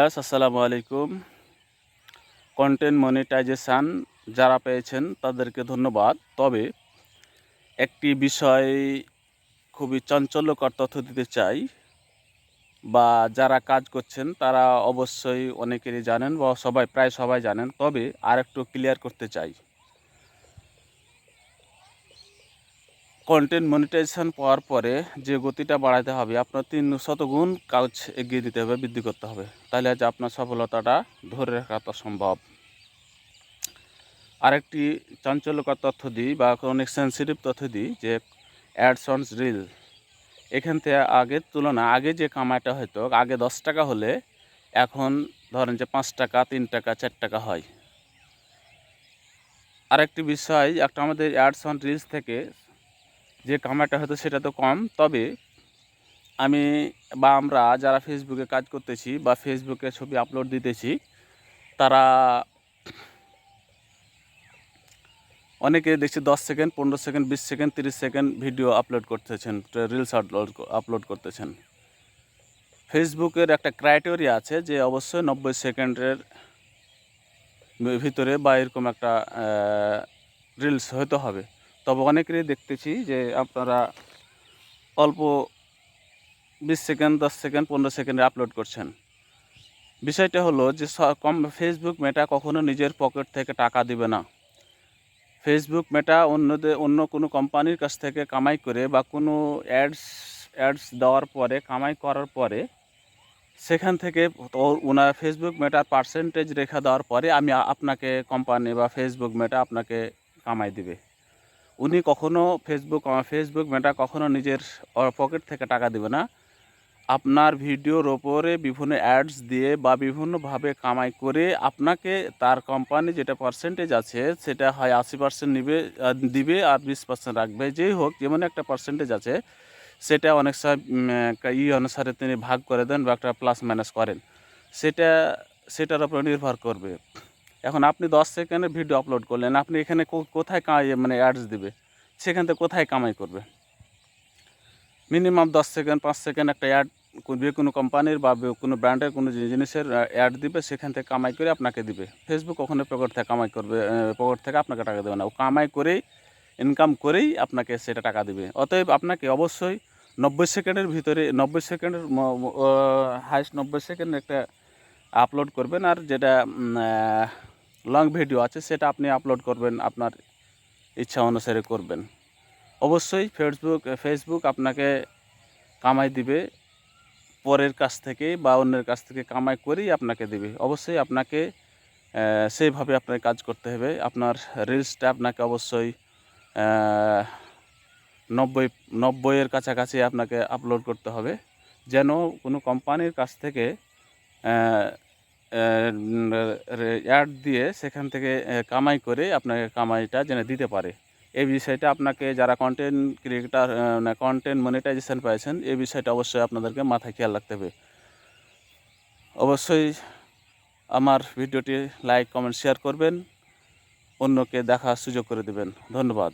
আসসালামু আলাইকুম। Content monetisation যারা পেয়েছেন তাদেরকে ধন্যবাদ। তবে একটি বিষয় খুবই চাঞ্চল্যকর তথ্য দিতে চাই, বা যারা কাজ করছেন তারা অবশ্যই অনেকেরই জানেন বা প্রায় সবাই জানেন। তবে আরেকটু ক্লিয়ার করতে চাই। কন্টেন্ট মনিটাইজেশান পাওয়ার পরে যে গতিটা বাড়াতে হবে, আপনার 300 গুণ কাজ এগিয়ে দিতে হবে, বৃদ্ধি করতে হবে। তাহলে আজ আপনার সফলতাটা ধরে রাখা তো সম্ভব। আরেকটি চাঞ্চল্যকর তথ্য দিই বা অনেক সেন্সিটিভ তথ্য দিই যে অ্যাডসন্স রিল, এখান থেকে আগের তুলনা আগে যে কামাইটা হতো, আগে 10 টাকা হলে এখন ধরেন যে 5 টাকা, 3 টাকা, 4 টাকা হয়। আরেকটি বিষয়, একটা আমাদের অ্যাডসন্স রিলস থেকে যে কামাইটা হতো সেটা তো কম। তবে আমি বা আমরা যারা ফেসবুকে কাজ করতেছি বা ফেসবুকে ছবি আপলোড দিতেছি, তারা অনেকে দেখছি 10 second, 15 second, 20 second, 30 second video upload করতেছেন, রিলস আপলোড করতেছেন। ফেসবুকের একটা ক্রাইটেরিয়া আছে যে অবশ্যই 90 সেকেন্ডের ভিতরে বা এরকম একটা রিলস হতে হবে। তবে অনেকেরই দেখতেছি যে আপনারা অল্প 20 সেকেন্ড, 10 সেকেন্ড, 15 সেকেন্ডে আপলোড করছেন। বিষয়টা হলো যে ফেসবুক মেটা কখনো নিজের পকেট থেকে টাকা দিবে না। ফেসবুক মেটা অন্য কোনো কোম্পানির কাছ থেকে কামাই করে বা কোনো অ্যাডস দেওয়ার পরে, কামাই করার পরে, সেখান থেকে ওনার ফেসবুক মেটার পার্সেন্টেজ রেখে দেওয়ার পরে আপনাকে কোম্পানি বা ফেসবুক মেটা আপনাকে কামাই দিবে। উনি কখনও ফেসবুক মেটা কখনও নিজের পকেট থেকে টাকা দিবে না। আপনার ভিডিওর ওপরে বিভিন্ন অ্যাডস দিয়ে বা বিভিন্নভাবে কামাই করে আপনাকে তার কোম্পানি যেটা পার্সেন্টেজ আছে সেটা হয় 80% দিবে আর 20% রাখবে। যেই হোক, যেমন একটা পার্সেন্টেজ আছে সেটা অনেক সময় অনুসারে তিনি ভাগ করে দেন বা একটা প্লাস মাইনাস করেন। সেটার উপর নির্ভর করবে। এখন আপনি 10 সেকেন্ডের ভিডিও আপলোড করলেন, আপনি এখানে কোথায় অ্যাডস দিবে, সেখান থেকে কোথায় কামাই করবে? মিনিমাম 10 সেকেন্ড, 5 সেকেন্ড একটা অ্যাড যে কোনো কোম্পানির বা কোনো ব্র্যান্ডের কোনো জিনিসের অ্যাড দিবে, সেখান থেকে কামাই করে আপনাকে দিবে। ফেসবুক কখনো পকেট থেকে কামাই করবে, পকেট থেকে আপনাকে টাকা দেবে না। ও কামাই করেই, ইনকাম করেই আপনাকে সেটা টাকা দিবে। অতএব আপনাকে অবশ্যই 90 সেকেন্ডের ভিতরে, 90 সেকেন্ডের হাইস্ট 90 সেকেন্ডের একটা আপলোড করবেন। আর যেটা লং ভিডিও আছে সেটা আপনি আপলোড করবেন, আপনার ইচ্ছা অনুসারে করবেন। অবশ্যই ফেসবুক আপনাকে কামাই দিবে পরের কাছ থেকে বা অন্যের কাছ থেকে কামাই করেই আপনাকে দিবে। অবশ্যই আপনাকে সেইভাবে আপনাকে কাজ করতে হবে। আপনার রিলসটা আপনাকে অবশ্যই 90-এর কাছাকাছি আপনাকে আপলোড করতে হবে, যেন কোনো কোম্পানির কাছ থেকে অ্যাড দিয়ে সেখান থেকে কামাই করে আপনাকে কামাইটা যেন দিতে পারে। এই বিষয়টা আপনাকে, যারা কন্টেন্ট ক্রিয়েটার কন্টেন্ট মনিটাইজেশন পেয়েছেন, এই বিষয়টা অবশ্যই আপনাদেরকে মাথায় খেয়াল রাখতে হবে। অবশ্যই আমার ভিডিওটি লাইক, কমেন্ট, শেয়ার করবেন, অন্যকে দেখার সুযোগ করে দেবেন। ধন্যবাদ।